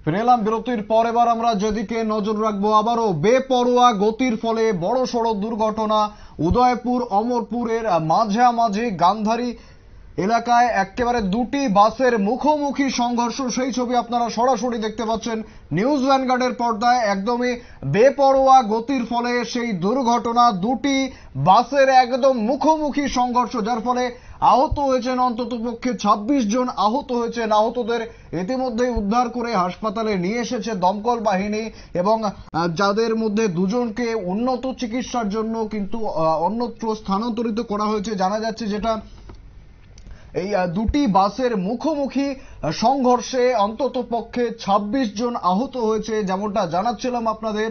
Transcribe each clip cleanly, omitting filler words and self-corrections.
ফিরে এলাম বিরতির পর। এবার আমরা যেদিকে নজর রাখবো, আবারও বেপরোয়া গতির ফলে বড়সড় দুর্ঘটনা উদয়পুর অমরপুরের মাঝামাঝি গান্ধারী এলাকায়। একেবারে দুটি বাসের মুখোমুখি সংঘর্ষ, সেই ছবি আপনারা সরাসরি দেখতে পাচ্ছেন নিউজ ভ্যানগার্ডের পর্দায়। একদমই বেপরোয়া গতির ফলে সেই দুর্ঘটনা, দুটি বাসের একদম মুখোমুখি সংঘর্ষ, যার ফলে আহত হয়েছেন অন্ততপক্ষে 26 জন আহত হয়েছেন। আহতদের ইতিমধ্যেই উদ্ধার করে হাসপাতালে নিয়ে এসেছে দমকল বাহিনী, এবং যাদের মধ্যে দুজনকে উন্নত চিকিৎসার জন্য কিন্তু অন্যত্র স্থানান্তরিত করা হয়েছে। জানা যাচ্ছে যেটা এই দুটি বাসের মুখোমুখি সংঘর্ষে অন্তত পক্ষে 26 জন আহত হয়েছে। যেমনটা জানাচ্ছিলাম আপনাদের,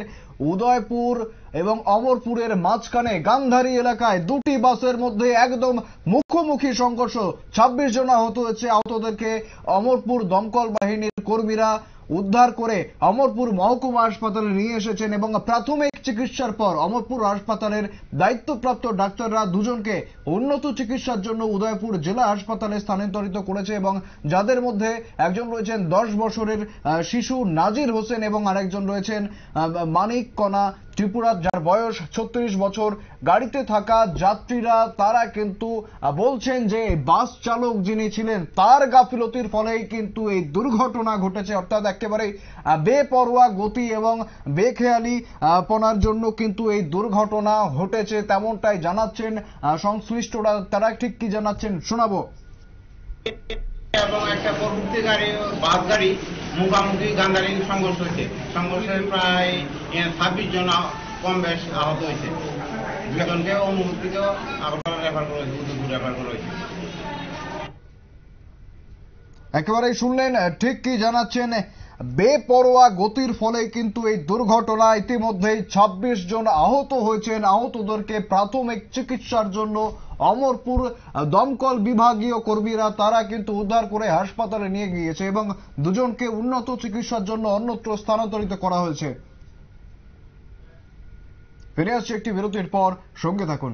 উদয়পুর এবং অমরপুরের মাঝখানে গান্ধারী এলাকায় দুটি বাসের মধ্যে একদম মুখোমুখি সংঘর্ষ, 26 জন আহত হয়েছে। আহতদেরকে অমরপুর দমকল বাহিনীর কর্মীরা উদ্ধার করে অমরপুর মহকুমা হাসপাতালে নিয়ে এসেছেন, এবং প্রাথমিক চিকিৎসার পর অমরপুর হাসপাতালের দায়িত্বপ্রাপ্ত ডাক্তাররা দুজনকে উন্নত চিকিৎসার জন্য উদয়পুর জেলা হাসপাতালে স্থানান্তরিত করেছে। এবং যাদের মধ্যে একজন রয়েছেন 10 বছরের শিশু নাজির হোসেন, এবং আরেকজন রয়েছেন মানিক কণা ত্রিপুরা, যার বয়স 36 বছর। গাড়িতে থাকা যাত্রীরা তারা কিন্তু বলছেন যে বাস চালক যিনি ছিলেন তার গাফিলতির ফলেই কিন্তু এই দুর্ঘটনা ঘটেছে। অর্থাৎ একেবারে বেপরোয়া গতি এবং বেখেয়ালি পনার জন্য কিন্তু এই দুর্ঘটনা ঘটেছে, তেমনটাই জানাচ্ছেন সংশ্লিষ্টরা। তারা ঠিক কি জানাচ্ছেন শোনাবো। এবং একটা পরবর্তী গাড়ি, বাস গাড়ি মুখোমুখি গান্ধারী সংঘর্ষ হয়েছে। সংঘর্ষে প্রায় 26 জন কম বেশ আহত হয়েছে। দুজনকে অনুমতিত আবার রেফার করা হয়েছে, উদয়পুর রেফার করা হয়েছে। একেবারেই শুনলেন, ঠিক কি জানাচ্ছেন। বেপরোয়া গতির ফলে কিন্তু এই দুর্ঘটনা, ইতিমধ্যেই 26 জন আহত হয়েছেন। আহতদেরকে প্রাথমিক চিকিৎসার জন্য অমরপুর দমকল বিভাগীয় কর্মীরা তারা কিন্তু উদ্ধার করে হাসপাতালে নিয়ে গিয়েছে, এবং দুজনকে উন্নত চিকিৎসার জন্য অন্যত্র স্থানান্তরিত করা হয়েছে। ফিরে আসছে একটি বিরতির পর, সঙ্গে থাকুন।